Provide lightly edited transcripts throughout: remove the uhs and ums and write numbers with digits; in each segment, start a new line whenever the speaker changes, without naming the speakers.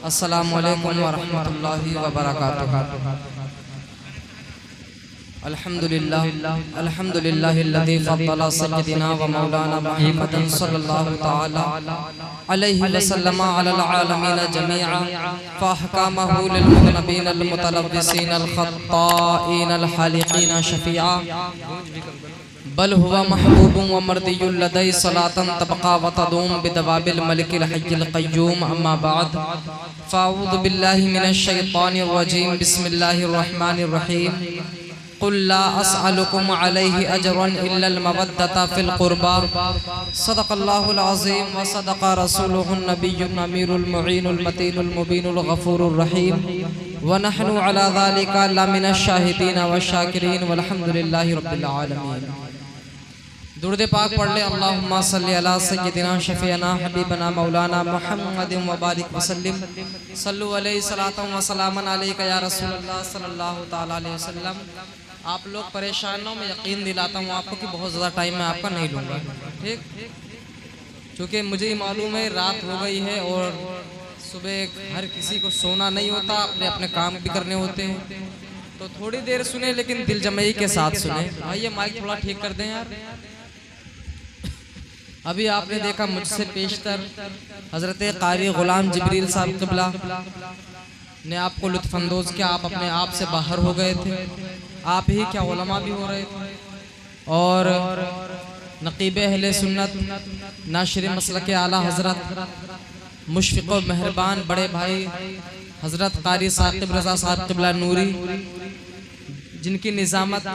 अस्सलामु अलैकुम व रहमतुल्लाहि व बरकातुहू। अल्हम्दुलिल्लाहिल्लज़ी फ़द्दला सय्यदना व मौलाना मुहम्मदन सल्लल्लाहु तआला अलैहि वसल्लम अलल आलमीन जमीअन फ़अहकामहु लिल-मुज़नबीन अल-मुतलव्विसीन अल-ख़त्ताईन अल-हालिक़ीन शफ़ीआ बल हुवा महबूबुन व मर्दियुल लदै सलातन तबक़ा व तदूम बिदवाबिल मलिकिल हय्यिल क़य्यूम अम्मा बअद फ़अऊज़ु बिल्लाहि मिनश शैतानिर रजीम बिस्मिल्लाहिर रहमानिर रहीम क़ुल ला अस्अलुकुम अलैहि अजरन इल्लल मवद्दता फ़िल क़ुरबा सदक़ल्लाहुल अज़ीम व सदक़ रसूलुहुन नबियुल अमीरुल मुईनुल मतीनुल मुबीनुल गफ़ूरुर रहीम व नहनु अला ज़ालिका लमिनश शाहिदीन व शाकिरीन वल्हम्दुलिल्लाहि रब्बिल आलमीन। दुरूद पाक पढ़ ले। अल्लाहुम्मा सल्लि अला सय्यदिना शफ़ीअना हबीबना मौलाना मुहम्मदिन व बारिक वसल्लिम सल्लु अलैहि सलातन व सलामन अलैका या रसूलल्लाह सल्लल्लाहु तआला अलैहि वसल्लम। आप लोग परेशान हो, मैं यकीन दिलाता हूँ आपको कि बहुत ज़्यादा टाइम मैं आपका नहीं लूँगा, ठीक? क्योंकि मुझे ही मालूम है रात हो गई है और सुबह हर किसी को सोना नहीं होता, अपने अपने काम भी करने होते हैं, तो थोड़ी देर सुने लेकिन दिल जमई के साथ सुने। भाई ये माइक थोड़ा ठीक कर दें यार। अभी आपने देखा मुझसे पेशतर हज़रत क़ारी ग़ुलाम जिब्रील साहब क़िबला ने आपको लुत्फ़अंदोज़ किया। आप अपने आप से बाहर हो गए थे, आप ही क्या उलमा भी हो रहे थे। और नक़ीब अहले सुन्नत नाशिर मसलक आला हज़रत मुशफ़िक़ व मेहरबान बड़े भाई हज़रत क़ारी साक़िब रज़ा साहब क़िबला नूरी, जिनकी निज़ामत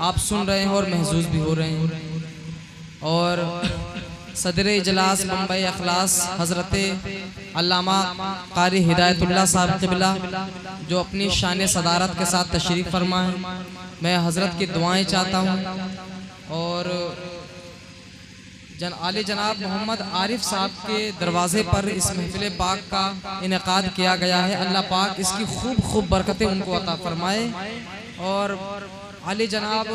आप सुन रहे हैं और महसूस भी हो रहे हैं। और सदर इजलास बम्बई अखलास हज़रत अल्लामा क़ारी हिदायतुल्लाह साहब क़िबला जो अपनी शान सदारत के साथ तशरीफ़ फरमा है, मैं हज़रत की दुआएं चाहता हूँ। और आले जनाब मोहम्मद आरिफ साहब के दरवाज़े पर इस महफ़िल पाक का इनेकाद किया गया है। अल्लाह पाक इसकी खूब बरकतें उनको अता फरमाए। और आले जनाब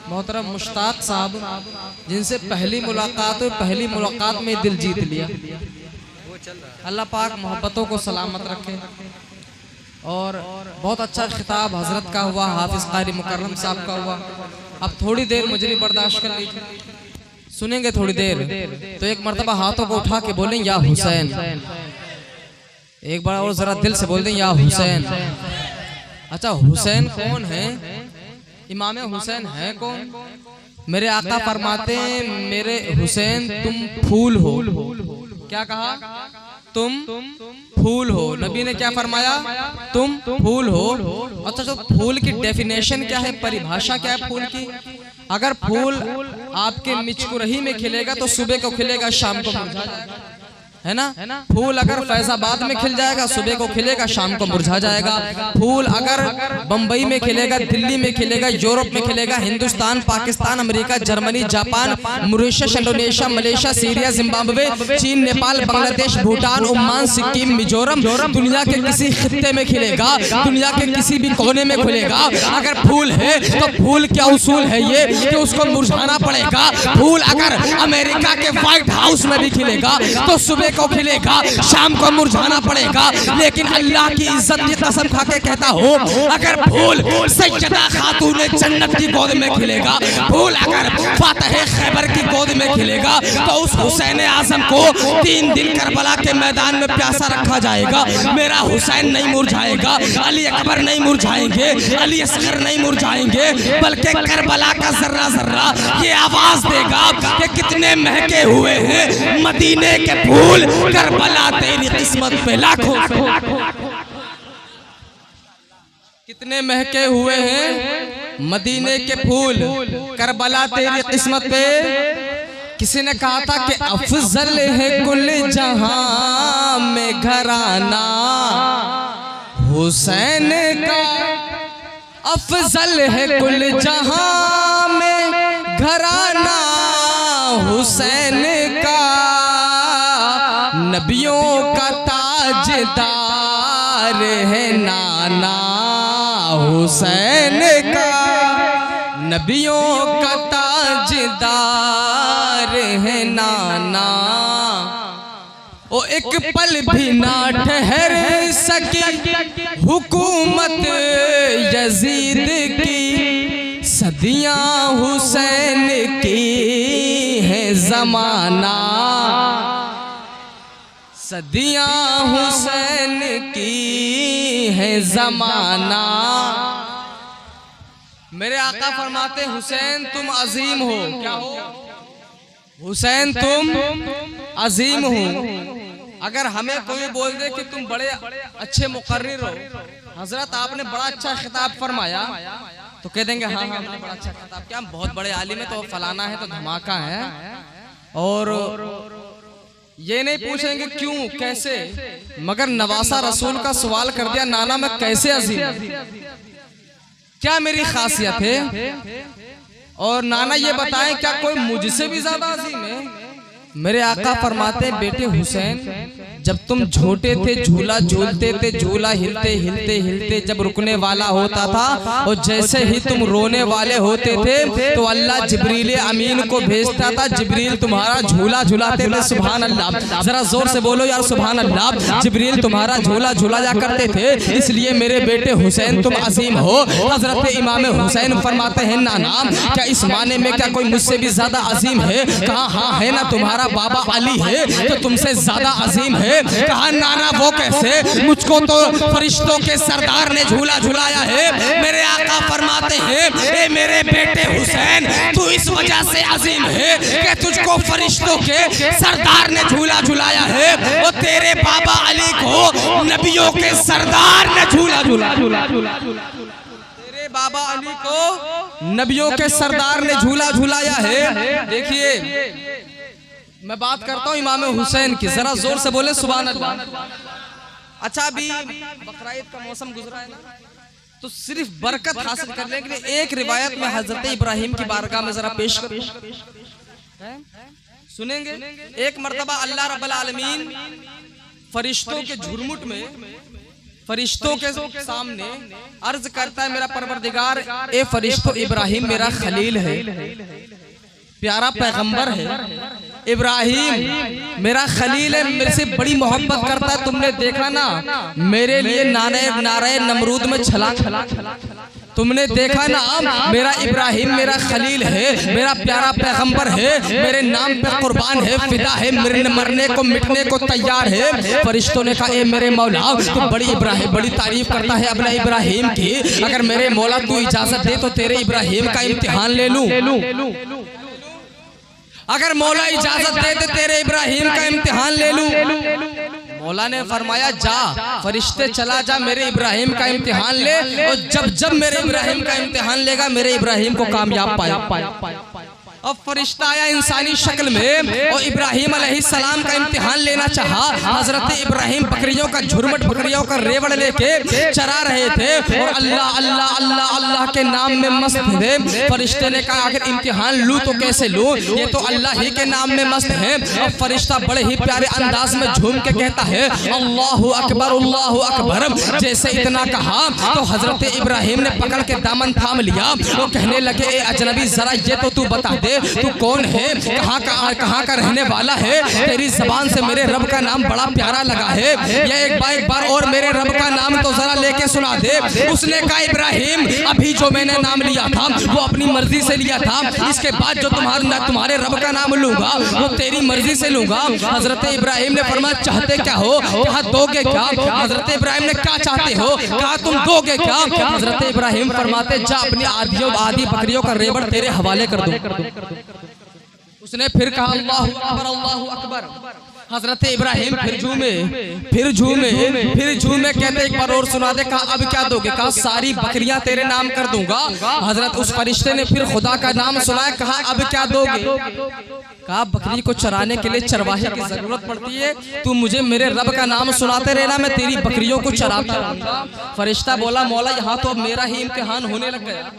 मोहतरम मुश्ताक साहब जिनसे पहली मुलाकात में दिल जीत लिया, अल्लाह पाक मोहब्बतों को सलामत रखे। और बहुत अच्छा खिताब हज़रत का हुआ, हाफिज़ क़ारी मुकर्रम साहब का हुआ। अब थोड़ी देर मुझे भी बर्दाश्त कर लीजिए, सुनेंगे थोड़ी देर। तो एक मरतबा हाथों को उठा के बोलें या हुसैन, एक बार और ज़रा दिल से बोल दें या हुसैन। अच्छा हुसैन कौन है? इमाम हुसैन है कौन? मेरे आका फरमाते हैं मेरे हुसैन तुम फूल हो। क्या कहा? तुम फूल हो। नबी ने क्या फरमाया? तुम फूल हो। अच्छा जो फूल की डेफिनेशन क्या है, परिभाषा क्या है फूल की? अगर फूल आपके मिचकुरही में खिलेगा तो सुबह को खिलेगा, शाम को मुरझा जाएगा, है ना? फूल अगर फैजाबाद में खिल जाएगा सुबह को खिलेगा, शाम को मुरझा जाएगा। फूल अगर बंबई में खिलेगा, दिल्ली में खिलेगा, यूरोप में खिलेगा, Hindustan, Pakistan, America, Germany, Japan, Mauritius, Indonesia, Malaysia, Syria, Zimbabwe, चीन, नेपाल, बांग्लादेश, भूटान, ओमान, सिक्किम, मिजोरम, दुनिया के किसी खित्ते में खिलेगा, दुनिया के किसी भी कोने में खिलेगा। अगर फूल है तो फूल क्या उसूल है ये कि उसको मुरझाना पड़ेगा। फूल अगर अमेरिका के व्हाइट हाउस में भी खिलेगा तो सुबह को खिलेगा, शाम को मुरझाना पड़ेगा। लेकिन अल्लाह की इज्जत की कसम खा के कहता हूँ, अगर फूल सैयदा खातून जन्नत की गोद में खिलेगा, फूल अगर फातह खैबर की गोद में खिलेगा तो उस हुसैन आजम को 3 दिन करबला के मैदान में प्यासा रखा जाएगा। मेरा हुसैन नहीं मुरझाएगा, अली अकबर नहीं मुरझाएंगे, अली असगर नहीं मुरझाएंगे, बल्कि करबला का जर्रा जर्रा ये आवाज देगा कि कितने महके हुए हैं मदीने के फूल, करबला तेरी किस्मत पे लाखों। कितने महके हुए हैं मदीने के फूल, करबला तेरी किस्मत पे। किसी ने कहा था कि अफजल है कुल जहां में घराना हुसैन का, अफजल है कुल जहां में घराना हुसैन का, नबियों का ताजदार है नाना हुसैन का नबियों का ताजदार है नाना। ओ एक पल भी ना ठहर सकी हुकूमत यजीद की, सदियां हुसैन की है जमाना, सदियां हुसैन की है जमाना। मेरे आका फरमाते हुसैन तुम अजीम हो। क्या हो? हुसैन तुम अजीम हो। अगर हमें कोई बोल दे कि तुम बड़े अच्छे मुकर्रिर हो, हजरत आपने बड़ा अच्छा खिताब फरमाया, तो कह देंगे हाँ हाँ हमने बड़ा अच्छा खिताब किया, हम बहुत बड़े आलिम है, तो फलाना है, तो धमाका है। और ये नहीं पूछेंगे क्यों कैसे, मगर नवासा रसूल का सवाल कर दिया, नाना मैं कैसे अजीम, क्या मेरी खासियत है, और नाना ये बताएं क्या कोई मुझसे भी ज्यादा अजीम है। मेरे आका फरमाते बेटे हुसैन, जब तुम छोटे थे झूला झूलते थे, झूला हिलते हिलते हिलते जब रुकने वाला होता था, और जैसे ही तुम रोने वाले होते थे तो अल्लाह जिब्रील अमीन को भेजता था, जिब्रील तुम्हारा झूला झुलाते थे। सुभान अल्लाह, जरा जोर से बोलो यार सुभान अल्लाह। जिब्रील तुम्हारा झूला झुलाया करते थे, इसलिए मेरे बेटे हुसैन तुम अजीम हो। हजरत इमाम हुसैन फरमाते हैं नाना क्या इस माने में क्या कोई मुझसे भी ज्यादा अजीम है? कहा हाँ है ना, तुम्हारा बाबा अली है तो तुमसे ज्यादा अजीम है। कहा नाना वो कैसे, मुझको तो फरिश्तों के सरदार ने झूला झुलाया है। मेरे आका फरमाते हैं ए मेरे बेटे हुसैन तू इस वजह से अजीम है कि तुझको फरिश्तों के सरदार ने झूला झुलाया है, और तेरे बाबा अली को नबियों के सरदार ने झूला झुलाया, तेरे बाबा अली को नबियों के सरदार ने झूला झुलाया है। देखिए मैं बात करता हूँ इमाम हुसैन की, जरा जोर से बोले सुभान अल्लाह। अच्छा अभी बकरा ईद का मौसम गुजरा है ना, तो सिर्फ बरकत हासिल करने के लिए एक रिवायत में हजरत इब्राहिम की बारगाह में जरा पेश करूं, सुनेंगे। एक मर्तबा अल्लाह रब्बुल आलमीन फरिश्तों के झुरमुट में, फरिश्तों के सामने अर्ज करता है मेरा परवरदिगार ए फरिश्तों इब्राहिम मेरा खलील है, प्यारा पैगंबर है, इब्राहिम मेरा खलील है, मेरे से बड़ी मोहब्बत करता है। तुमने देखा ना मेरे लिए नारे नमरूद में छलांग, तुमने देखा ना मेरा इब्राहिम मेरा खलील है, मेरा प्यारा पैगंबर है, मेरे नाम पे कुर्बान है, फिदा है, मरने को मिटने को तैयार है। फरिश्तों ने कहा ए मेरे मौला तू बड़ी तारीफ करता है अपने इब्राहिम की, अगर मेरे मौला तू इजाजत दे तो तेरे इब्राहिम का इम्तिहान ले लूं, अगर मौला इजाजत दे तो तेरे इब्राहिम का इम्तिहान ले लूं। मौला ने फरमाया जा फरिश्ते चला जा मेरे इब्राहिम का इम्तिहान ले, और जब मेरे इब्राहिम का इम्तिहान लेगा मेरे इब्राहिम को कामयाब पाया। और फरिश्ता आया इंसानी शक्ल में और इब्राहिम अलैहिस्सलाम का इम्तिहान लेना चाहा। हजरत इब्राहिम बकरियों का झुरमुट, बकरियों का रेवड़ लेके चरा रहे थे और अल्लाह अल्लाह अल्लाह अल्लाह के नाम में मस्त थे। फरिश्ते ने कहा आखिर इम्तिहान लूं तो कैसे लूं, ये तो अल्लाह ही के नाम में मस्त है। और फरिश्ता बड़े ही प्यारे अंदाज में झूम के कहता है अल्लाहु अकबर अल्लाहु अकबर। जैसे इतना कहा तो हजरत इब्राहिम ने पकड़ के दामन थाम लिया। वो कहने लगे ए अजनबी जरा ये तो तू बता दे तू कौन है, कहाँ का रहने वाला है, तेरी जबान से मेरे रब का नाम बड़ा प्यारा लगा है, ये एक बार और मेरे रब का नाम तो जरा लेके सुना दे। उसने कहा इब्राहिम अभी जो मैंने नाम लिया था वो अपनी मर्जी से लिया था, इसके बाद जो तुम्हारे रब का नाम लूंगा वो तेरी मर्जी से लूंगा। हजरत इब्राहिम ने फरमाया चाहते क्या हो, कहा दोगे क्या। हजरत इब्राहिम ने क्या चाहते हो, कहा तुम दोगे क्या। हजरत इब्राहिम फरमाते जा अपनी आधी बकरियों का रेवड़ तेरे हवाले कर दो। उसने फिर कहा अल्लाहु अकबर अल्लाहु अकबर। हजरत इब्राहिम फिर झूमे कहते एक बार और सुना दे। कहा अब क्या दोगे, कहा सारी बकरियां तेरे नाम कर दूंगा। हजरत उस फरिश्ते ने फिर खुदा का नाम सुनाया, कहा अब क्या दोगे, कहा बकरी को चराने के लिए चरवाहे की जरूरत पड़ती है, तू मुझे मेरे रब का नाम सुनाते रहना, मैं तेरी बकरियों को चराता रहूंगा। फरिश्ता बोला मौला यहाँ तो अब मेरा ही इम्तिहान होने लग गया,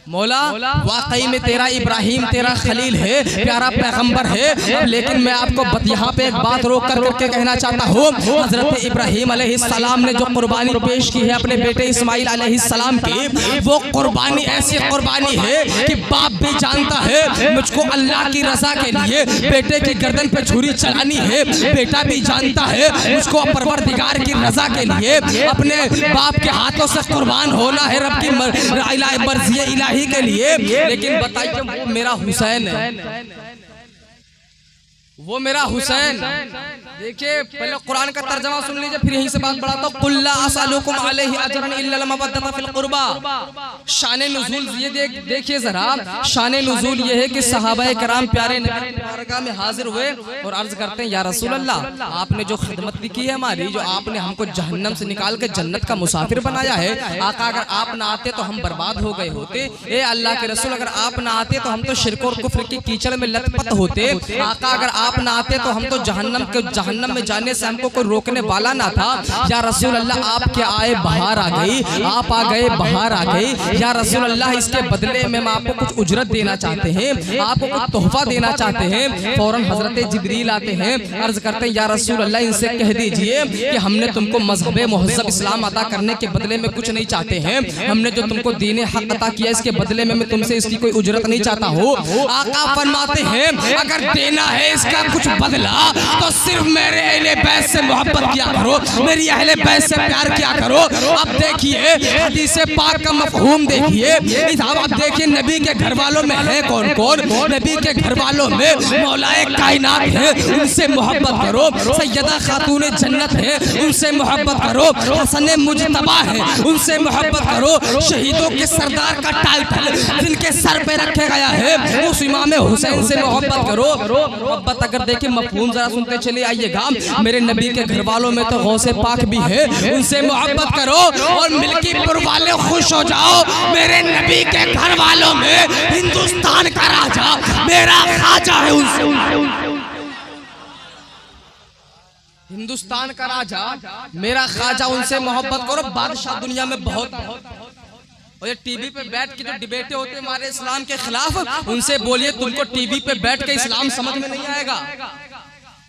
मौला वाकई में तेरा इब्राहिम तेरा खलील है, प्यारा पैगंबर है, लेकिन मैं आपको यहाँ पे एक बात रोक कर करके कहना चाहता हूँ। हजरत इब्राहिम अलैहिस्सलाम ने जो कुर्बानी पेश की है अपने बेटे इस्माइल अलैहिस्सलाम की, वो कुर्बानी ऐसी कुर्बानी है कि बाप भी जानता है मुझको अल्लाह की रजा के लिए बेटे की गर्दन पे छुरी चलानी है, बेटा भी जानता है मुझको परवरदिगार की रजा के लिए अपने बाप के हाथों से कुर्बान होना है रब की मर्ज़ी इलाही के लिए। लेकिन बताइए वो मेरा हुसैन है, वो मेरा हुसैन। देखिए पहले कुरान का तर्जमा सुन लीजिए, फिर यहीं से बात बढ़ाता हूं। कुल्ला असअलुकुम अलैहि अजरन इल्ला अल-मवद्दत फिल कुर्बा। शान नुज़ूल ये देखिए जरा, शान नुज़ूल ये है कि सहाबाए किराम प्यारे नबी की बारगाह में हाजिर हुए और अर्ज करते हैं या रसूल अल्लाह, आपने जो खिदमत की है हमारी, जो आपने हमको जहन्नम से निकाल के जन्नत का मुसाफिर बनाया है, आका अगर आप ना आते तो हम बर्बाद हो गए होते। ए अल्लाह के रसूल अगर आप ना आते तो हम तो शिर्क और कुफ्र की कीचड़ में लथपथ होते। आका अगर आप ना आते तो हम तो जहन्नम में जाने से हमको कोई रोकने वाला ना था। या रसूल अल्लाह आप क्या आए बाहर आ गई, आप आ गए बाहर आ गई। या रसूल अल्लाह इसके बदले में हम आपको कुछ उजरत देना चाहते हैं, आपको कुछ तोहफा देना चाहते हैं। फौरन हजरत जिब्रील आते हैं, अर्ज करते हैं या रसूल अल्लाह इनसे कह दीजिए कि हमने तुमको मजहब मुहज़्ज़ब इस्लाम अदा करने के बदले में कुछ नहीं चाहते हैं, हमने जो तुमको दीन हक अता किया इसके बदले में मैं तुमसे इसकी कोई उजरत नहीं चाहता हूँ। आका फरमाते हैं अगर देना है इसका कुछ बदला तो सिर्फ मेरे अहले बैत से मोहब्बत किया करो, मेरी अहले बैत से प्यार किया करो। अब देखिए हदीस पाक का मफहूम देखिए, अब देखिए नबी के घर वालों में है कौन कौन। नबी के घर वालों में मौलाए कायनात है, उनसे मोहब्बत करो। सैयदा खातून जन्नत है, उनसे मोहब्बत करो। हसन मुजतबा है, उनसे मोहब्बत करो। शहीदों के सरदार का टाइटल जिनके सर पे रखे गया है उस इमाम हुसैन से मोहब्बत करो। मोहब्बत अगर देखिए मफहूम जरा सुनते चले आइएगा, मेरे नबी के घर वालों में तो गौसे पाक भी है, उनसे मोहब्बत करो और मिल्कीपुर वाले खुश हो जाओ। मेरे नबी के घर वालों में हिंदुस्तान का राजा मेरा खाजा है, उनसे हिंदुस्तान का राजा मेरा खाजा, उनसे मोहब्बत करो। बादशाह दुनिया में बहुत और ये टीवी पे बैठ के जो डिबेटें होते हैं हमारे इस्लाम के खिलाफ, उनसे बोलिए तुमको टीवी पे बैठ के इस्लाम समझ में नहीं आएगा।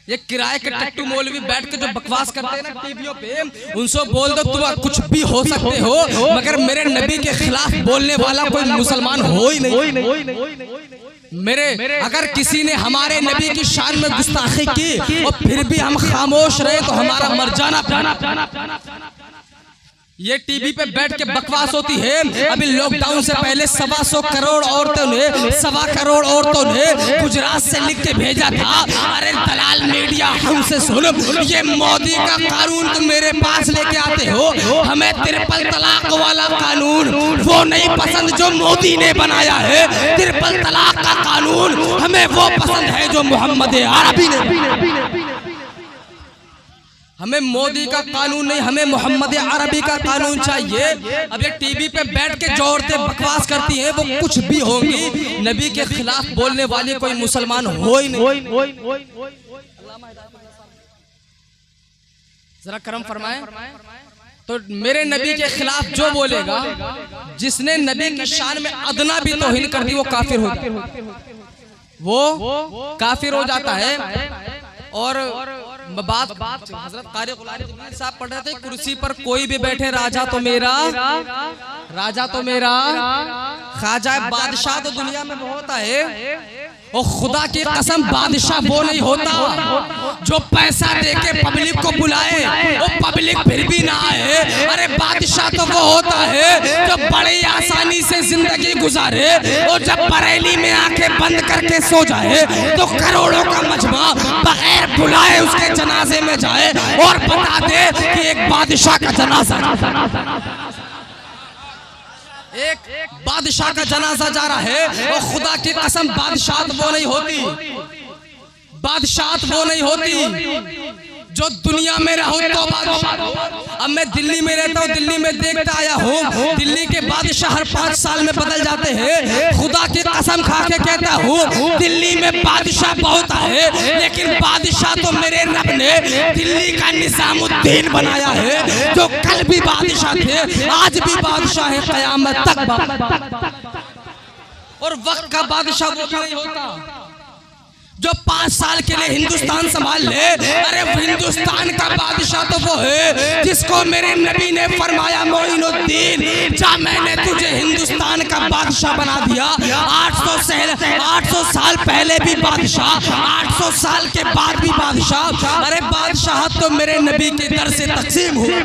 ये किराए के टट्टू मौलवी बैठ के जो बकवास करते हैं ना टीवियों पे, उनसे बोल दो तुम कुछ भी हो सकते हो, मगर मेरे नबी के खिलाफ बोलने वाला कोई मुसलमान हो ही नहीं। मेरे अगर किसी ने हमारे नबी की शान में गुस्ताखी की और फिर भी हम खामोश रहे तो हमारा मर जाना। ये टीवी पे बैठ के बकवास होती है। अभी लॉकडाउन से पहले 125 करोड़ औरतों ने 1.25 करोड़ औरतों ने गुजरात से लिख के भेजा था, अरे दलाल मीडिया हमसे सुनो, ये मोदी का कानून तुम मेरे पास लेके आते हो, हमें ट्रिपल तलाक वाला कानून वो नहीं पसंद जो मोदी ने बनाया है। ट्रिपल तलाक का कानून हमें वो पसंद है जो मोहम्मद अरबी ने। हमें मोदी का कानून नहीं, हमें मोहम्मद अरबी का कानून चाहिए। अब ये टीवी पे बैठ के जो औरतें बकवास करती हैं वो कुछ भी होंगी, नबी के खिलाफ बोलने वाली कोई मुसलमान हो ही नहीं। जरा करम फरमाए। तो मेरे नबी के खिलाफ जो बोलेगा, जिसने नबी की शान में अदना भी तौहीन कर दी, वो काफिर हो जाता है, वो काफिर हो जाता है। और बात हजरत कारी गुलारी साहब पढ़ रहे थे, कुर्सी पर कोई भी बैठे राजा तो मेरा, राजा तो मेरा खाजा। बादशाह तो दुनिया में बहुत है और खुदा की कसम बादशाह वो नहीं होता जो पैसा देके पब्लिक को बुलाए और पब्लिक फिर भी ना आए। अरे बादशाह तो वो होता है जो बड़ी आसानी से जिंदगी गुजारे और जब बरेली में आंखें बंद करके सो जाए तो करोड़ों का मजमा बगैर बुलाए उसके जनाजे में जाए और बता दे कि एक बादशाह का जनाजा, एक बादशाह का जनाजा जा रहा है। और खुदा की कसम बादशाह वो नहीं होती, बादशाह वो नहीं होती जो दुनिया में रहो तो बादशाह। अब मैं दिल्ली में रहता हूँ, दिल्ली में देखता आया हूँ, दिल्ली के बादशाह हर 5 साल में बदल जाते हैं। खुदा की कसम खा के कहता हूँ दिल्ली में बादशाह बहुत है, लेकिन बादशाह तो मेरे रब ने दिल्ली का निजामुद्दीन बनाया है, जो कल भी बादशाह थे आज भी बादशाह है, क़यामत तक।
और वक्त का बादशाह वो भी नहीं होता जो 5 साल के लिए हिंदुस्तान संभाल ले। अरे हिंदुस्तान का बादशाह तो वो है जिसको मेरे नबी ने फरमाया, मोइनुद्दीन जा मैंने तुझे हिंदुस्तान का बादशाह बना दिया। 800 साल पहले भी बादशाह, 800 साल के बाद भी बादशाह। अरे बादशाह तो मेरे नबी के दर से तकसीम हुई।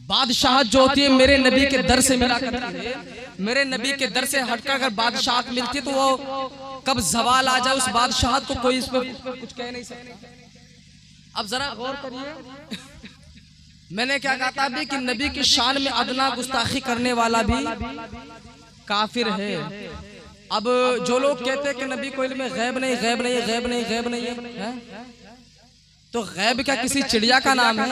बादशाह जो होती है मेरे नबी के दर से मिला करती है। मेरे नबी के दर से हटकर अगर बादशाह मिलती है तो वो कब जवाल आ जाए उस बादशाह को कोई इस पर कुछ कह नहीं सकता। अब जरा गौर करिए, मैंने क्या कहा था अभी कि नबी की शान में अदना गुस्ताखी करने वाला भी काफिर है। अब जो लोग कहते हैं कि नबी को इल्म गैब नहीं, गैब नहीं, गैब नहीं, गैब नहीं है, तो गैब क्या किसी चिड़िया का नाम है?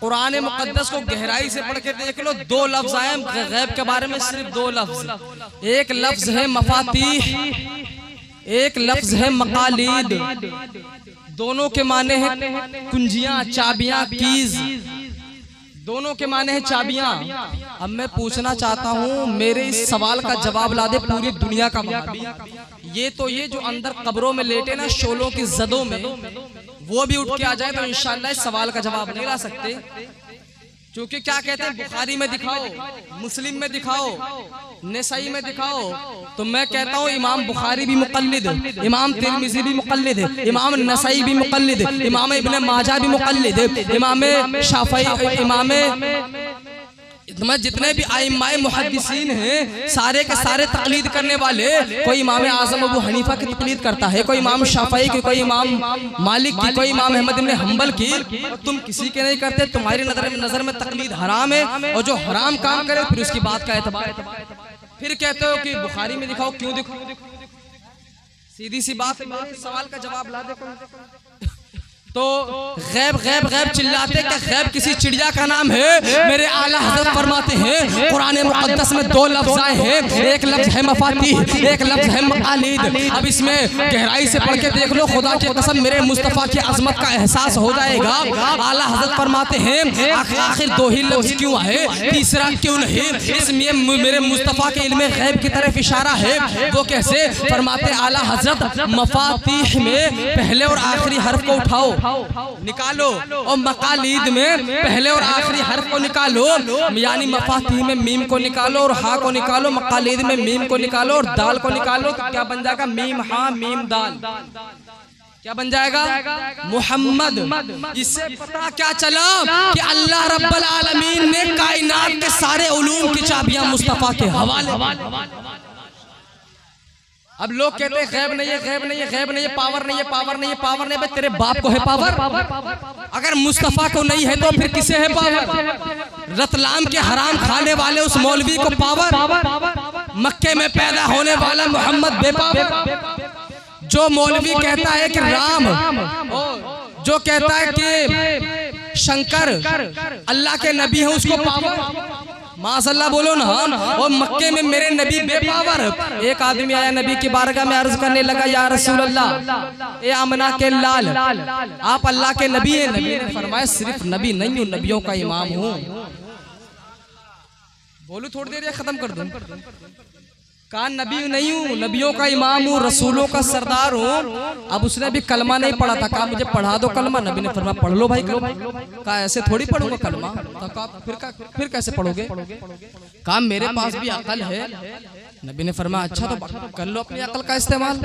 कुरान मुकद्दस को गहराई से पढ़ के देख लो, 2 लफ्ज आए गैब के बारे में, सिर्फ 2 लफ्ज। एक लफ्ज है मफातीह, एक लफ्ज है मकालीद। दोनों के माने हैं कुंजियां, चाबियां, कीज। दोनों के माने हैं चाबियां। अब मैं पूछना चाहता हूं, मेरे इस सवाल का जवाब ला दे पूरी दुनिया का वहाबी। ये जो अंदर कब्रों में लेटे ना शोलों की जदों में, वो भी उठ के आ जाए तो इंशाअल्लाह इस सवाल का जवाब नहीं ला सकते। क्योंकि क्या कहते हैं, बुखारी में दिखाओ, मुस्लिम में दिखाओ, नसाई में दिखाओ। तो मैं कहता हूँ इमाम बुखारी भी मुक़ल्लिद, इमाम तिरमिज़ी भी मुक़ल्लिद, इमाम नसाई भी मुक़ल्लिद, इमाम इब्न माजा भी मुक़ल्लिद, इमाम शाफ़ई, इमाम जितने भी आइम्माए मुहद्दिसीन हैं सारे के सारे तकलीद करने वाले। कोई इमाम आज़म अबू हनीफा की तकलीद करता है, कोई इमाम शाफ़ई की, कोई इमाम मालिक की, कोई इमाम अहमद इब्न हंबल की। तुम किसी के नहीं करते, तुम्हारी नजर में तकलीद हराम है। और जो हराम काम करे फिर उसकी बात का एतबार। फिर कहते हो कि बुखारी में दिखाओ, क्यों दिखाओ? सीधी सी बात, सवाल का जवाब ला दे। तो गैब गैब गैब चिल्लाते कि गैब किसी चिड़िया का नाम है। मेरे आला हज़रत फरमाते हैं कुरान मुक़द्दस में 2 लफ्ज़ आए हैं, एक लफ्ज़ है मफातीह, एक लफ्ज़ है मकालीद। अब इसमें गहराई से पढ़ के देख लो, खुदा की कसम मेरे मुस्तफ़ा की अज़मत का एहसास हो जाएगा। आला हज़रत फरमाते हैं आखिर 2 ही लफ्ज़ क्यों आए, तीसरा क्यों नहीं? इसमें मेरे मुस्तफ़ा के इल्म गैब की तरफ इशारा है। वो कैसे? फरमाते आला हज़रत मफातीह में पहले और आखिरी हर्फ को उठाओ, निकालो, और मकालीद में पहले और आखिरी हर्फ को निकालो। यानी मफातीह में मीम को निकालो और हा को निकालो, मकालीद में मीम को निकालो और दाल को निकालो। तो क्या बन जाएगा? मीम हा मीम दाल। क्या बन जाएगा? मुहम्मद। इससे पता क्या चला कि अल्लाह रब्बुल आलमीन ने कायनात के सारे उलूम की चाबियां मुस्तफा के हवाले। अब लोग कहते हैं गैब नहीं है, गैब नहीं है, गैब नहीं है, पावर नहीं है, पावर नहीं है, पावर नहीं है। तेरे बाप को है पावर? अगर मुस्तफा को नहीं है तो फिर किसे है पावर? रतलाम के हराम खाने वाले उस मौलवी को पावर? मक्के में पैदा होने वाला मोहम्मद बेपावर? जो मौलवी कहता है कि राम, जो कहता है कि शंकर अल्लाह के नबी है, उसको पावर? माशअल्लाह बोलो ना। और मक्के में मेरे नबी बेपावर। एक आदमी आया नबी की बारगाह में अर्ज करने लगा, या रसूल अल्लाह, ए आमना के लाल, आप अल्लाह के नबी हैं? नबी ने फरमाया सिर्फ नबी नहीं हूँ, नबियों का इमाम हूँ। बोलू थोड़ी देर या खत्म कर दूं? कहा नबी नहीं हूँ, नबियों का इमाम हूँ, रसूलों का सरदार हूँ। अब उसने भी कलमा नहीं पढ़ा था, कहा मुझे पढ़ा दो कलमा। नबी ने फरमाया पढ़ लो भाई कलमा। कहा ऐसे थोड़ी पढ़ूंगा कलमा। तो फिर कैसे पढ़ोगे? कहा मेरे पास भी अकल है। नबी ने फरमाया अच्छा तो कर लो अपनी अकल का इस्तेमाल।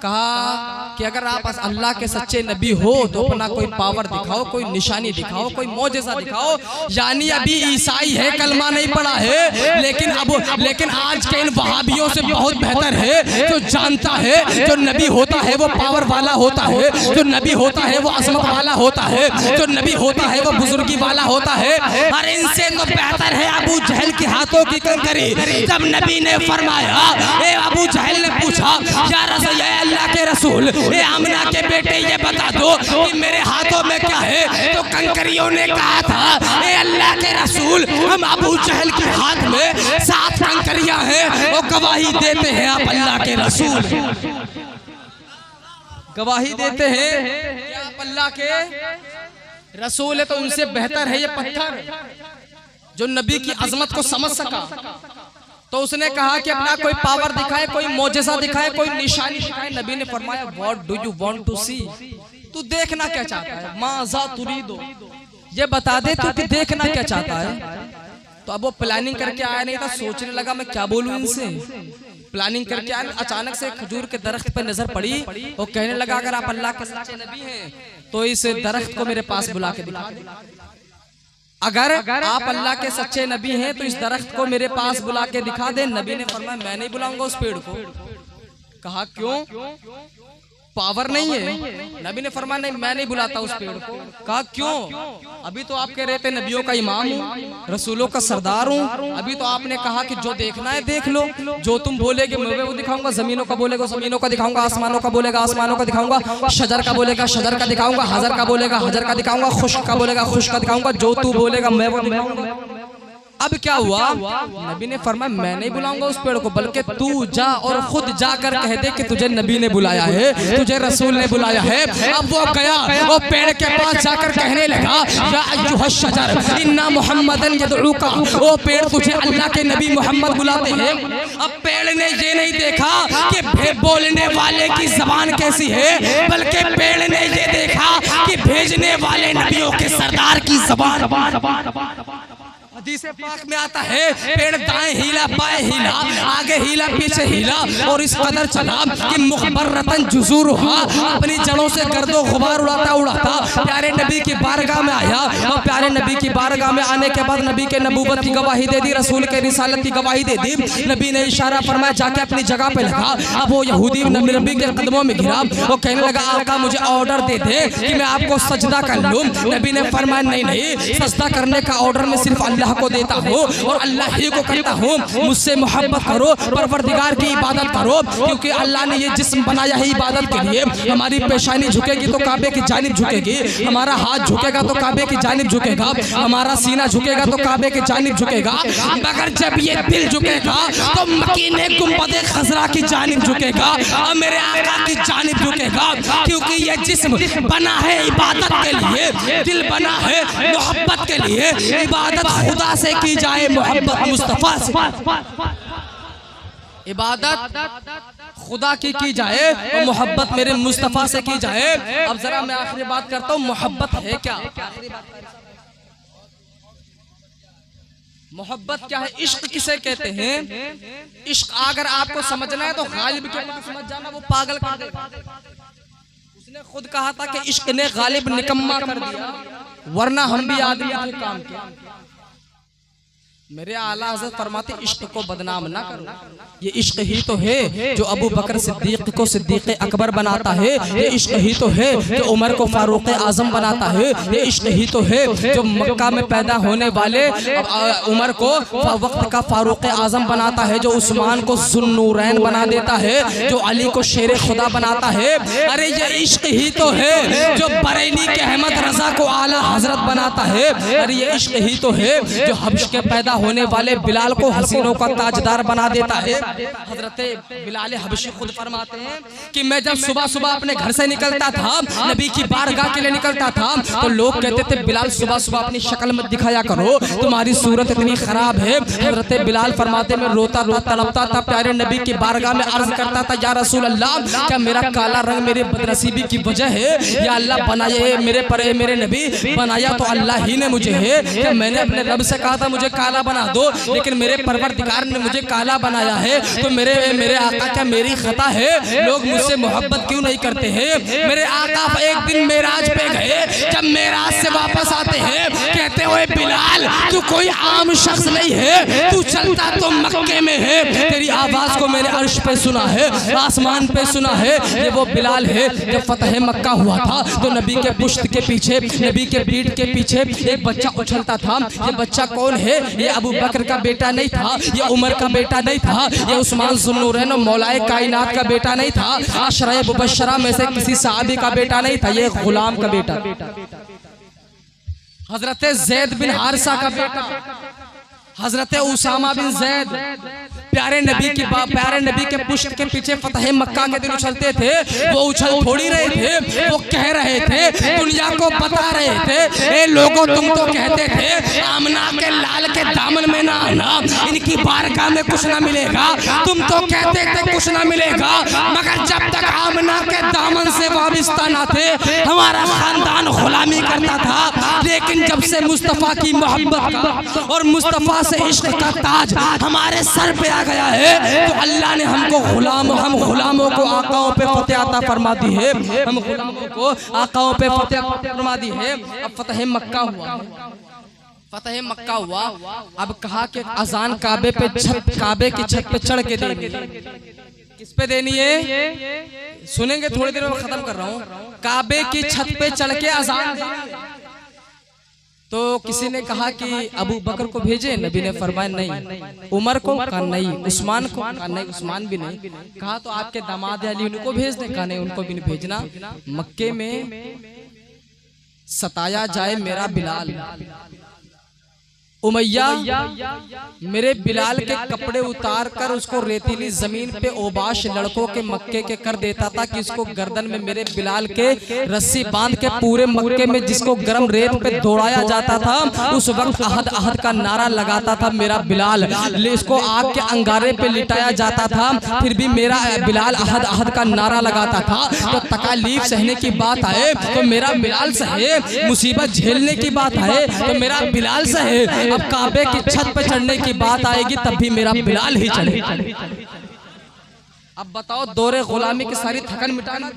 कहा कि अगर आप अल्लाह के सच्चे नबी हो तो अपना कोई पावर दिखाओ, कोई निशानी दिखाओ, कोई मौजज़ा दिखाओ। यानी अभी ईसाई है, कलमा नहीं पढ़ा है, लेकिन आज के इन वहाबियों से बहुत बेहतर है जो जानता है जो नबी होता है वो पावर वाला होता है, जो नबी होता है वो अजमत वाला होता है, जो नबी होता है वो बुजुर्गी वाला होता है। और इनसे तो बेहतर है अबू जहल के हाथों की कंकरी। जब नबी ने फरमाया, ए अबू जहल ने पूछा, या रसूल, या अल्लाह के रसूल, ए आमना के बेटे ये बता दो कि मेरे हाथों में क्या है? तो कंकरियों ने कहा था, ए अल्लाह के रसूल, हम अबू जहल के हाथ में 7 कंकरियां हैं, वो गवाही देते हैं आप अल्लाह के रसूल, गवाही देते हैं कि आप अल्लाह के रसूल है तो उनसे बेहतर है ये पत्थर जो नबी की अजमत को समझ सका। तो उसने कहा कि अपना कोई पावर दिखाए, कोई मोजेज़ा दिखाए, कोई निशानी दिखाए। नबी ने फरमाया what do you want to see, तू देखना क्या चाहता है? माज़ा तुरीदो, ये बता दे तू कि देखना क्या चाहता है। तो अब वो प्लानिंग करके आया नहीं था, सोचने लगा मैं क्या बोलूं इनसे। प्लानिंग करके आया, अचानक से खजूर के दरख्त पर नजर पड़ी। वो कहने लगा अगर आप अल्लाह के सच्चे नबी हैं तो इस दरख्त को मेरे पास बुला के दिखा दे। अगर आप अल्लाह के सच्चे नबी हैं तो इस दरख्त को मेरे पास बुला के दिखा दे। नबी ने फरमाया मैं नहीं बुलाऊंगा उस पेड़ को। कहा क्यों? पावर नहीं है। नबी ने फरमाया नहीं मैं नहीं बुलाता उस पेड़ को। कहा क्यों? अभी तो आप कह रहे थे नबियों का इमाम हूँ, रसूलों का सरदार हूँ। अभी तो आपने कहा कि जो देखना है देख लो, जो तुम बोलेगे मैं वो दिखाऊंगा। जमीनों का बोलेगा जमीनों का दिखाऊंगा, आसमानों का बोलेगा आसमानों का दिखाऊंगा, शजर का बोलेगा शजर का दिखाऊंगा, हजर का बोलेगा हजर का दिखाऊंगा, खुश्क का बोलेगा खुश्क का दिखाऊंगा, जो तू बोलेगा मैं वो दिखाऊंगा। अब क्या हुआ? नबी ने फरमाया मैं नहीं बुलाऊंगा उस पेड़ को, बल्कि तू जा और खुद जाकर कह दे कि तुझे नबी ने बुलाया है, तुझे रसूल ने बुलाया है। अब वो गया, वो पेड़ के पास जाकर कहने लगा या अय्युहश शजर इन्ना मुहम्मदन यदउका, वो पेड़ तुझे अल्लाह के नबी मोहम्मद बुलाते हैं। अब पेड़ ने ये नहीं देखा कि बोलने वाले की जबान कैसी है, बल्कि पेड़ ने ये देखा कि भेजने वाले नबियों के सरदार की जबान। हदीस पाक में आता है पेड़ दाएं हिला बाएं हिला, आगे हिला पीछे हिला, और इस कदर चला कि मुखबरतन जुजूर हुआ, अपनी जड़ों से गर्दो गुबार उड़ाता उड़ाता प्यारे नबी की बारगाह में आया। और प्यारे नबी की बारगाह में आने के बाद नबी के नबूवत की गवाही दे दी, रसूल के रिसालत की गवाही दे दी। नबी ने इशारा फरमाया जाके अपनी जगह पे लगा। अब वो यहूदी नबी के कदमों में गिरा, वो कहने लगा आका मुझे ऑर्डर दे दे कि मैं आपको सजदा कर लूं। नबी ने फरमाया नहीं नहीं, सजदा करने का ऑर्डर मैं सिर्फ अल्लाह को देता हूँ और अल्लाह ही को करता हूँ। मुझसे मोहब्बत करो, परवरदिगार की इबादत करो, क्योंकि अल्लाह ने ये जिस्म बनाया है इबादत के लिए। हमारी पेशानी झुकेगी तो काबे की जानिब झुकेगी, हमारा हाथ झुकेगा तो काबे की जानिब झुकेगा, हमारा सीना झुकेगा तो काबे की जानिब झुकेगा, मगर जब ये दिल झुकेगा तो मकीने गुंबदे खजरा की जानिब झुकेगा और मेरे आका की जानिब झुकेगा। क्योंकि ये जिस्म बना है इबादत के लिए, दिल बना है मोहब्बत के लिए। इबादत खुदा से की जाए, मोहब्बत मुस्तफा से। इबादत खुदा की जाए और मोहब्बत मेरे मुस्तफा से की जाए। अब जरा मैं आखिरी बात करता हूँ, मोहब्बत है क्या? मोहब्बत क्या है? इश्क किसे कहते हैं? इश्क अगर आपको समझना है तो गालिब के पास समझ जाना, वो पागल कर देगा। उसने खुद कहा था कि इश्क ने गालिब निकम्मा कर दिया, वरना हम भी आदमी थे काम के। मेरे आला हज़रत फरमाते इश्क को बदनाम ना करो, ये इश्क ही तो है जो अबू बकर सिद्दीक को सिद्दीक अकबर बनाता है, ये इश्क ही तो है जो उमर को फारूक आजम बनाता है, ये इश्क ही तो है जो मक्का में पैदा होने वाले उमर को वक्त का फारूक आजम बनाता है, जो उस्मान को ज़ुन्नूरैन बना देता है, जो अली को शेर खुदा बनाता है। अरे ये इश्क ही तो है जो बरेली के अहमद रजा को आला हजरत बनाता है। अरे ये इश्क ही तो है जो हब्श के पैदा होने वाले बिलाल को हसीनों का ताजदार बना देता है। हजरत बिलाल हबशी खुद फरमाते हैं कि मैं जब सुबह सुबह अपने घर से निकलता था, नबी की बारगाह के लिए निकलता था, तो लोग कहते थे बिलाल सुबह सुबह अपनी शक्ल मत दिखाया करो, तुम्हारी सूरत इतनी खराब है। हजरत बिलाल फरमाते मैं रोता रोता तड़पता था, प्यारे नबी की बारगाह में अर्ज करता था या रसूल अल्लाह, क्या मेरा काला रंग मेरी बदनसीबी की वजह है या अल्लाह बनाए मेरे पर मेरे नबी बनाया तो अल्लाह ही ने मुझे है, क्या मैंने अपने रब से कहा था मुझे काला बना दो, लेकिन मेरे परवरदिगार ने मुझे काला बनाया है, तो मेरे आका क्या मेरी खता है? लोग मुझसे मोहब्बत क्यों नहीं करते हैं? मेरे आका एक दिन मेराज पे गए, जब मेराज से वापस आते हैं कहते हुए बिलाल तू कोई आम शख्स नहीं है, तू चलता तो मक्के में है, तेरी आवाज को मैंने अर्श पे सुना है, आसमान पे सुना है। ये वो बिलाल है जब फतह मक्का हुआ था तो नबी के पुश्त के पीछे, नबी के पीठ के पीछे एक बच्चा उछलता था। ये बच्चा कौन है? ये अबू बकर का बेटा नहीं था, ये उमर का बेटा नहीं था, ये उस्मान ज़ुन्नूरैन और मौलाए कायनात का बेटा नहीं था, आशरा मुबश्शरा में से किसी सहाबी का बेटा नहीं था, ये गुलाम का बेटा, हजरत ज़ैद बिन हारिसा का बेटा, हजरत उसामा बिन ज़ैद, प्यारे नबी के पुष्ट के पीछे फतह मक्का के दिन उछलते थे, वो उछल थोड़ी रहे थे, वो कह रहे थे, दुनिया को बता रहे थे, ए लोगों तुम तो कहते थे आमना के लाल के दामन में ना आना, इनकी बारगाह में कुछ ना मिलेगा, तुम तो कहते थे कुछ ना मिलेगा, मगर जब तक आमना के दामन से वाबिस्ता ना थे हमारा खानदान गुलामी करता था। लेकिन जब से मुस्तफा की मोहब्बत का और मुस्तफा से इश्क का ताज हमारे सर पे आ गया है, तो अल्लाह ने हमको हम गुलामों को आकाओं पे फतेह अता फरमा दी है, हम गुलामों को आकाओं पे फतेह फरमा दी है। अब फतेह मक्का हुआ, फतेह मक्का हुआ, अब कहा कि अजान काबे की छत पे चढ़ के देनी, किस पे देनी है सुनेंगे थोड़ी देर में, खत्म कर रहा हूँ। काबे की छत पे चढ़ के अजान, तो किसी ने कहा कि अबू बकर को भेजे, नबी ने फरमाया नहीं। उमर को कहा नहीं, उस्मान को कहा नहीं, उस्मान भी नहीं। कहा तो आपके दामाद अली उनको भेज दे, कहा नहीं उनको भी नहीं भेजना। मक्के में सताया जाए मेरा बिलाल, उमैया मेरे बिलाल के कपड़े उतार कर उसको रेतीली जमीन पे ओबाश लड़कों के मक्के के कर देता था कि इसको गर्दन में मेरे बिलाल के रस्सी बांध के पूरे मक्के में जिसको गर्म रेत पे दौड़ाया जाता था, उस वक्त अहद अहद का नारा लगाता था मेरा बिलाल। इसको आग के अंगारे पे लिटाया जाता था, फिर भी मेरा बिलाल अहद अहद का नारा लगाता था। तो तकालीफ सहने की बात आए तो मेरा बिलाल सहे, मुसीबत झेलने की बात आए तो मेरा बिलाल सहे। अब काबे की छत पे चढ़ने की बात आएगी तब भी मेरा बिलाल ही चढ़े। अब बताओ दौरे गुलामी की सारी थकन मिटाना।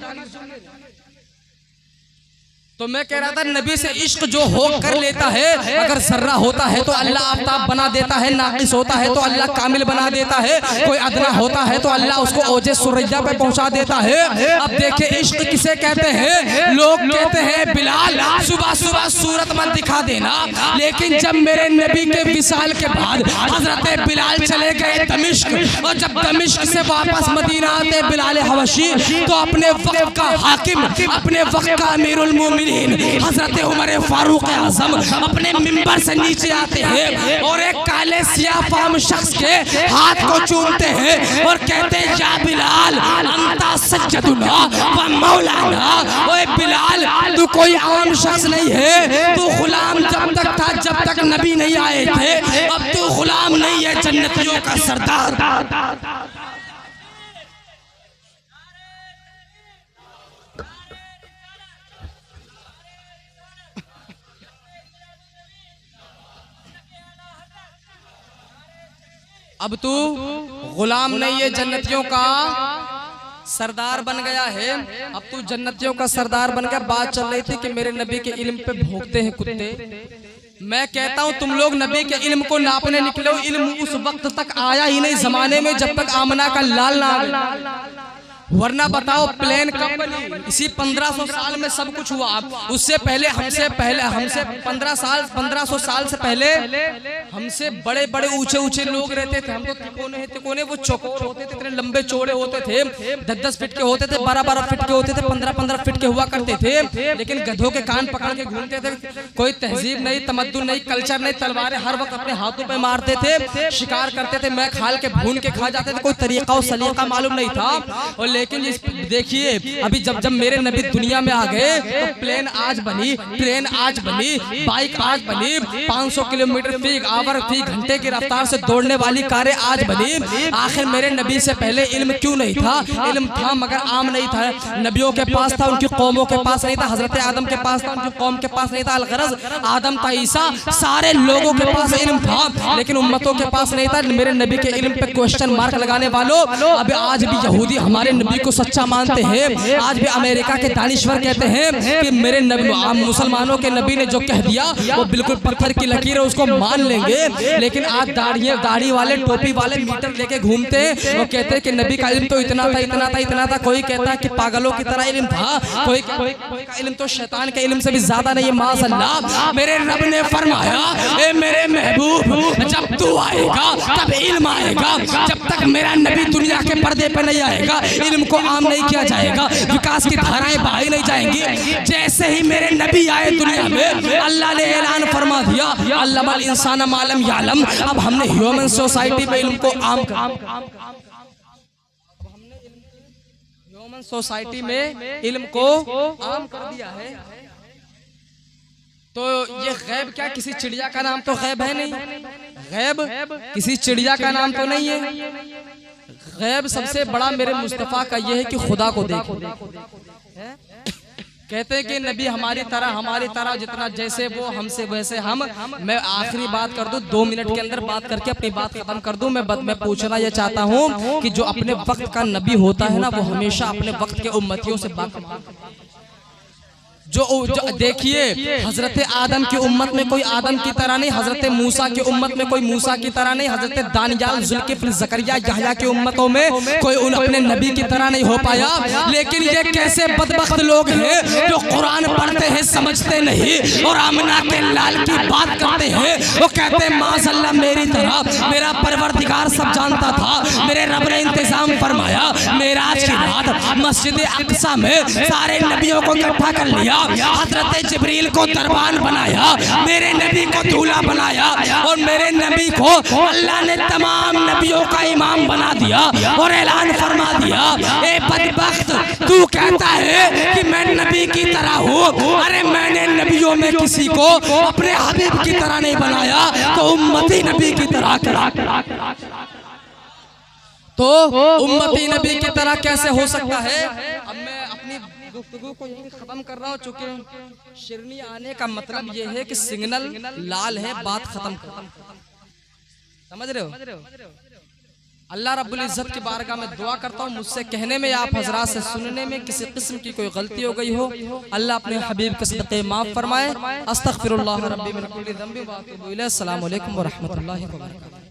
तो मैं कह रहा था नबी से इश्क जो हो कर लेता है, अगर जर्रा होता है तो अल्लाह आफ्ताब बना देता है, नाकिस होता है तो अल्लाह कामिल बना देता है, कोई अदना होता है तो अल्लाह उसको ओजे सुरैया पे पहुंचा देता है। अब देखिए इश्क किसे कहते हैं। लोग कहते हैं बिलाल सुबह सुबह सूरत मत दिखा देना, लेकिन जब मेरे नबी के विसाल के बाद हजरत बिलाल चले गए दमिश्क, और जब दमिश्क से वापस मदीना आते बिलाल हबशी, तो अपने वक्त का हाकिम, अपने वक्त का अमीरुल मोमिनीन हजरत उमर फारूक आजम अपने मिंबर से नीचे आते हैं और एक काले सियाफाम शख्स के हाथ को चूमते हैं और कहते हैं या बिलाल अंता सज्जदुना व मौलाना। ओए बिलाल तू कोई आम शख्स नहीं है, तू गुलाम जब तक था जब तक नबी नहीं आए थे, अब तू गुलाम नहीं है, जन्नतियों का सरदार। अब तू गुलाम नहीं है, जन्नतियों का सरदार बन गया है। अब तू जन्नतियों का सरदार बन गया। बात चल रही थी कि मेरे नबी के इल्म पे भोंकते हैं कुत्ते। मैं कहता हूं तुम लोग नबी के इल्म को नापने निकले हो, इल्म उस वक्त तक आया ही नहीं जमाने में जब तक आमना का लाल ना, वरना बताओ प्लेन कब बनी? इसी 1500 साल में सब कुछ हुआ। उससे पहले हमसे 1500 साल से पहले हमसे बड़े बड़े ऊंचे ऊंचे लोग रहते थे। हम तो तिकोने वो चौकोर होते थे, इतने लंबे चौड़े होते थे, 10-10 फीट के होते थे, 12-12 फीट के होते थे, 15-15 फीट के हुआ करते थे। लेकिन गधों के कान पकड़ के घूमते थे, कोई तहजीब नहीं, तमद्दुन नहीं, कल्चर नहीं, तलवारें हर वक्त अपने हाथों पे मारते थे, शिकार करते थे, मैं खाल के भून के खा जाते थे, कोई तरीका और सलीका मालूम नहीं था। और लेकिन देखिए अभी जब मेरे नबी दुनिया में आ गए तो प्लेन आज बनी, ट्रेन आज बनी, बाइक आज बनी, 500 किलोमीटर फी आवर फी घंटे की रफ्तार से दौड़ने वाली कारें आज बनी। आखिर मेरे नबी से पहले इल्म क्यों नहीं था? इल्म था मगर आम नहीं था। नबियों के पास था, उनकी कौमों के पास नहीं था। हजरत आदम के पास था, उनकी कौम के पास नहीं था। अलगरज आदम था, ईसा, सारे लोगों के पास इल्म था, लेकिन उम्मतों के पास नहीं था। मेरे नबी के इल्म पे क्वेश्चन मार्क लगाने वालों, अभी आज भी यहूदी हमारे नबी को सच्चा मानते हैं। आज भी अमेरिका के दानिश्वर कहते हैं कि मेरे नबी, मुसलमानों के नबी ने जो कह दिया वो बिल्कुल पत्थर की लकीर है, उसको मान लेंगे। लेकिन आज दाढ़ी वाले, टोपी वाले मीटर लेके घूमते हैं। वो कहते हैं कि नबी का इल्म तो इतना था, इतना था, इतना था। कोई कहता है कि पागलों की तरह इल्म था, कोई का इल्म तो शैतान के इल्म से भी ज्यादा नहीं है। माशअल्लाह मेरे रब ने फरमाया, ए मेरे महबूब जब तू आएगा तब इल्म आएगा, जब तक मेरा नबी दुनिया के पर्दे पे नहीं आएगा इल्म इल्म को आम नहीं किया जाएगा, विकास की धाराएं बहाई नहीं जाएंगी। जैसे ही मेरे नबी आए दुनिया में, अल्लाह ने ऐलान फरमा दिया अल्लामल इंसान मालम यालम। अब हमने ह्यूमन सोसाइटी में इल्म को आम ह्यूमन सोसाइटी में इल्म को आम कर दिया है। तो ये गैब क्या किसी चिड़िया का नाम तो गैब है नहीं, गैब किसी चिड़िया का नाम तो नहीं है। गैब सबसे बड़ा मेरे मुस्तफ़ा का ये है कि खुदा को देखो। कहते हैं कि नबी हमारी तरह जितना जैसे वो हमसे वैसे हम। मैं आखिरी बात कर दूं, 2 मिनट के अंदर बात करके अपनी बात खत्म कर दूं। मैं पूछना ये चाहता हूं कि जो अपने वक्त का नबी होता है ना, वो हमेशा अपने वक्त के उम्मतियों से बात जो देखिए, हजरत आदम की उम्मत में कोई आदम की तरह नहीं, हजरत मूसा की उम्मत में कोई मूसा की तरह नहीं, हजरत दानियाल, जुल्किफ्ल, ज़करिया, यहया की उम्मतों में कोई उन अपने नबी की तरह नहीं हो पाया। लेकिन ये कैसे बदबख्त लोग हैं जो कुरान पढ़ते हैं समझते नहीं, और आमना के लाल की बात करते हैं। वो कहते हैं माज़अल्लाह मेरी तरह मेरा परवरदिगार सब जानता था, मेरे रब ने इंतजाम फरमाया। मेराज की रात मस्जिद अक्सा में सारे नबियों को इकट्ठा कर लिया, हजरत जिब्रील को दरबान बनाया, मेरे नबी को दूल्हा बनाया, और मेरे नबी को अल्लाह ने तमाम नबियों का इमाम बना दिया और ऐलान फरमा दिया, ए बदबख्त तू कहता है कि मैं नबी की तरह हूँ। अरे मैंने नबियों में किसी को अपने हबीब की तरह नहीं बनाया, तो उम्मती नबी की तरह करा। तो उम्मती नबी की तरह कैसे हो सकता है? अब मैं अपनी गुफ्तगू को यही खत्म कर रहा हूँ, चूंकि शिरनी आने का मतलब ये है कि सिग्नल लाल है, बात खत्म कर। समझ रहे हो? अल्लाह रब्बुल इज्जत की बारगाह में दुआ करता हूँ, मुझसे कहने में, आप हजरात से सुनने में किसी किस्म की कोई गलती हो गई हो, अल्लाह अपने हबीब के सदक़े माफ़ फरमाए। अस्तग़फिरुल्लाह रब्बी मिन कुल्लि ज़ंबि व अतूबु इलैह। अस्सलामु अलैकुम व रहमतुल्लाहि व बरकातुहू।